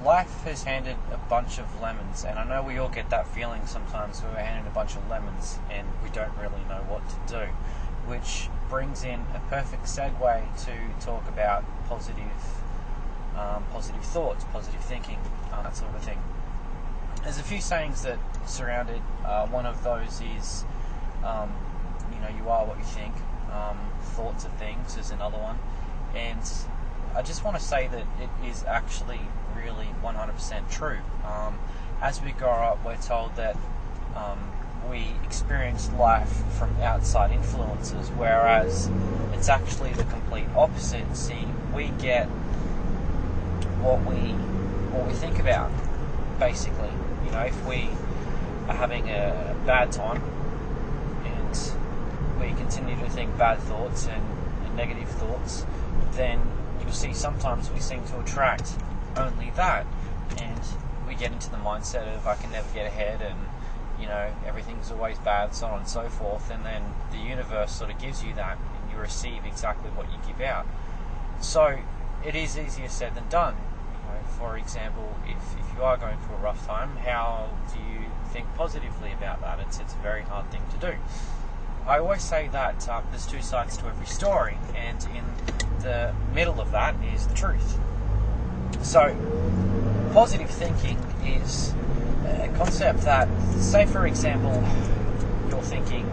life has handed a bunch of lemons, and I know we all get that feeling sometimes where we're handed a bunch of lemons and we don't really know what to do, which brings in a perfect segue to talk about positive thoughts, positive thinking, that sort of thing. There's a few sayings that surround it. One of those is, you are what you think. Thoughts are things is another one. And I just want to say that it is actually really 100% true. As we grow up, we're told that we experience life from outside influences, whereas it's actually the complete opposite. See, we get what we think about, basically. If we are having a bad time and we continue to think bad thoughts and negative thoughts, then you'll see sometimes we seem to attract only that, and we get into the mindset of I can never get ahead, and everything's always bad, so on and so forth, and then the universe sort of gives you that and you receive exactly what you give out. So it is easier said than done. For example, if you are going through a rough time, how do you think positively about that? It's a very hard thing to do. I always say that there's two sides to every story, and in the middle of that is the truth. So, positive thinking is a concept that, say for example, you're thinking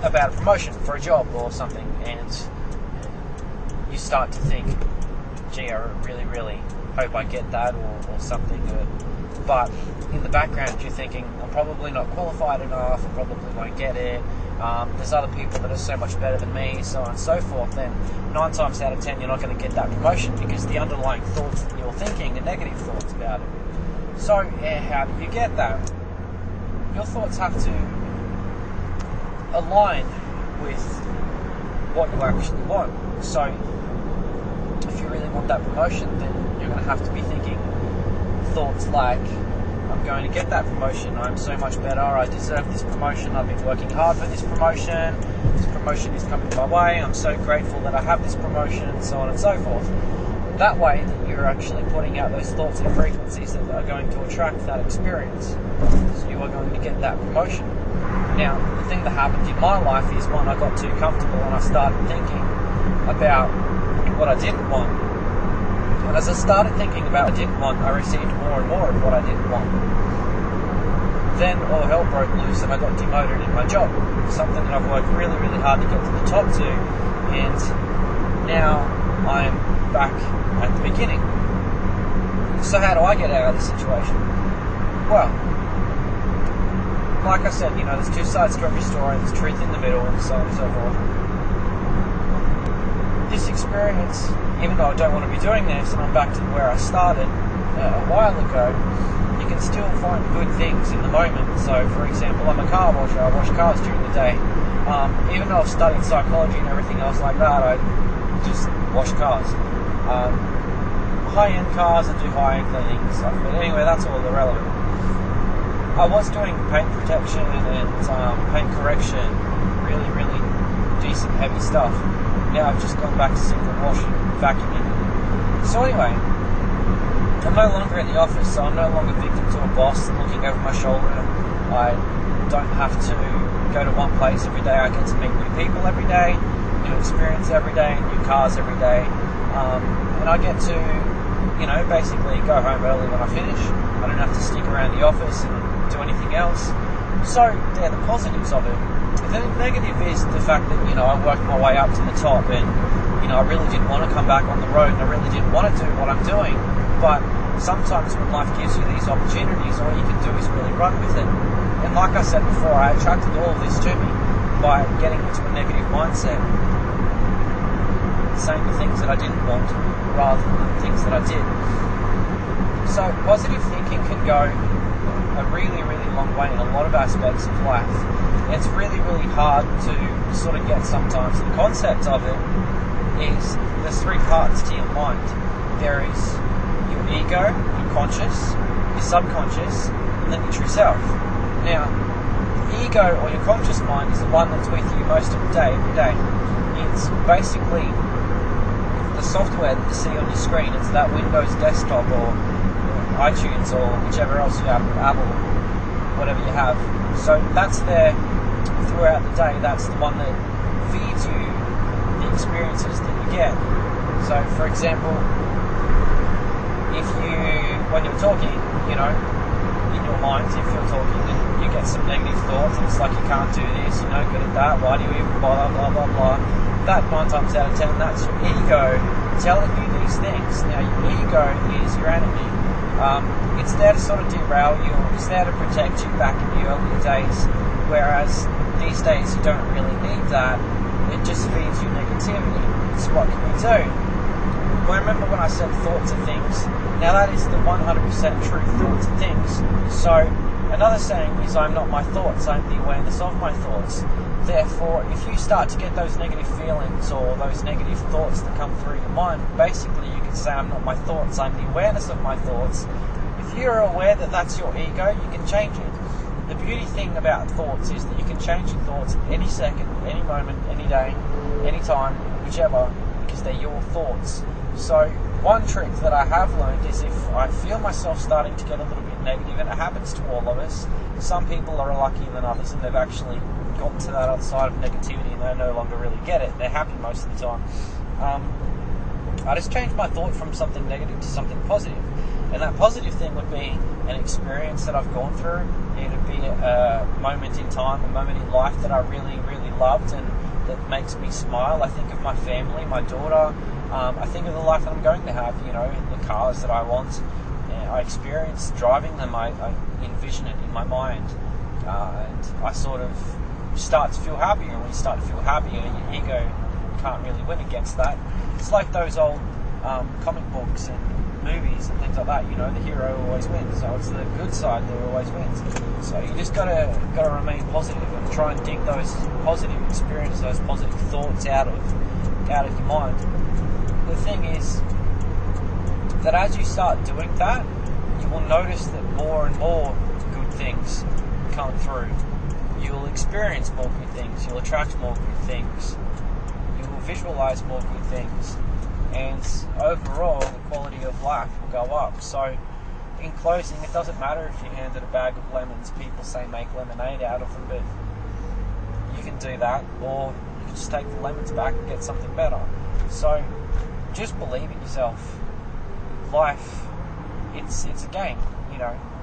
about a promotion for a job or something, and you start to think, gee, I really, really hope I get that or something. But in the background, you're thinking, I'm probably not qualified enough, I probably won't get it. There's other people that are so much better than me, so on and so forth. Then 9 times out of 10, you're not going to get that promotion because the underlying thoughts that you're thinking are negative thoughts about it. So how do you get that? Your thoughts have to align with what you actually want. So if you really want that promotion, then you're going to have to be thinking thoughts like, I'm going to get that promotion, I'm so much better, I deserve this promotion, I've been working hard for this promotion is coming my way, I'm so grateful that I have this promotion, so on and so forth. That way that you're actually putting out those thoughts and frequencies that are going to attract that experience. So you are going to get that promotion. Now, the thing that happened in my life is when I got too comfortable and I started thinking about what I didn't want. And as I started thinking about what I didn't want, I received more and more of what I didn't want. Then all hell broke loose and I got demoted in my job. Something that I've worked really, really hard to get to the top to. And now I'm back at the beginning. So how do I get out of this situation? Well, like I said, there's two sides to every story. There's truth in the middle and so on and so forth. This experience, even though I don't want to be doing this and I'm back to where I started a while ago, you can still find good things in the moment. So, for example, I'm a car washer. I wash cars during the day. Even though I've studied psychology and everything else like that, I just wash cars. High-end cars, I do high-end cleaning and stuff. But anyway, that's all irrelevant. I was doing paint protection and paint correction, really, really decent, heavy stuff. Now I've just gone back to simple washing, vacuuming. So anyway, I'm no longer in the office, so I'm no longer victim to a boss looking over my shoulder. I don't have to go to one place every day. I get to meet new people every day, new experience every day, new cars every day. And I get to, basically go home early when I finish. I don't have to stick around the office and do anything else. So they're the positives of it. The negative is the fact that, I worked my way up to the top and, I really didn't want to come back on the road and I really didn't want to do what I'm doing. But sometimes when life gives you these opportunities, all you can do is really run with it. And like I said before, I attracted all of this to me by getting into a negative mindset, saying the things that I didn't want rather than the things that I did. So positive thinking can go a really, really long way in a lot of aspects of life. It's really, really hard to sort of get sometimes. The concept of it is there's 3 parts to your mind. There is your ego, your conscious, your subconscious, and then your true self. Now, the ego or your conscious mind is the one that's with you most of the day, every day. It's basically the software that you see on your screen. It's that Windows desktop or iTunes or whichever else you have, Apple, whatever you have. So that's there throughout the day. That's the one that feeds you the experiences that you get. So, for example, when you're talking, in your mind, if you're talking and you get some negative thoughts, and it's like you can't do this, you're no good at that, why do you even bother, blah, blah, blah. That 9 times out of 10, that's your ego telling you these things. Now, your ego is your enemy. It's there to sort of derail you, it's there to protect you back in the earlier days, whereas these days you don't really need that. It just feeds you negativity. So what can we do? Well, remember when I said thoughts are things? Now that is the 100% true, thoughts are things. So another saying is, I'm not my thoughts, I'm the awareness of my thoughts. Therefore, if you start to get those negative feelings or those negative thoughts that come through your mind, basically you can say, I'm not my thoughts, I'm the awareness of my thoughts. If you're aware that that's your ego, you can change it. The beauty thing about thoughts is that you can change your thoughts any second, any moment, any day, any time, whichever, because they're your thoughts. So one trick that I have learned is if I feel myself starting to get a little bit negative, and it happens to all of us, some people are luckier than others and they've actually gotten to that other side of negativity and they no longer really get it. They're happy most of the time. I just changed my thought from something negative to something positive. And that positive thing would be an experience that I've gone through. It would be a moment in time, a moment in life that I really, really loved and that makes me smile. I think of my family, my daughter. I think of the life that I'm going to have, the cars that I want. I experience driving them. I envision it in my mind. And I sort of start to feel happier. And when you start to feel happier, your ego can't really win against that. It's like those old comic books and movies and things like that. The hero always wins. So it's the good side that always wins. So you just gotta remain positive and try and dig those positive experiences, those positive thoughts out of your mind. The thing is that as you start doing that, you will notice that more and more good things come through. You will experience more good things. You'll attract more good things. You will visualize more good things. And overall, the quality of life will go up. So, in closing, it doesn't matter if you're handed a bag of lemons. People say make lemonade out of them, but you can do that, or you can just take the lemons back and get something better. So, just believe in yourself. Life, it's a game,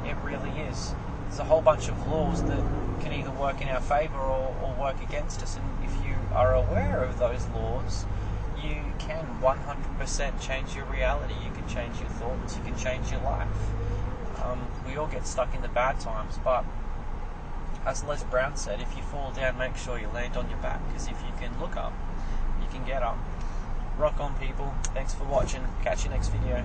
it really is. There's a whole bunch of laws that can either work in our favour or work against us, and if you are aware of those laws, you can 100% change your reality. You can change your thoughts, you can change your life. We all get stuck in the bad times, but as Les Brown said, if you fall down, make sure you land on your back, because if you can look up, you can get up. Rock on, people. Thanks for watching. Catch you next video.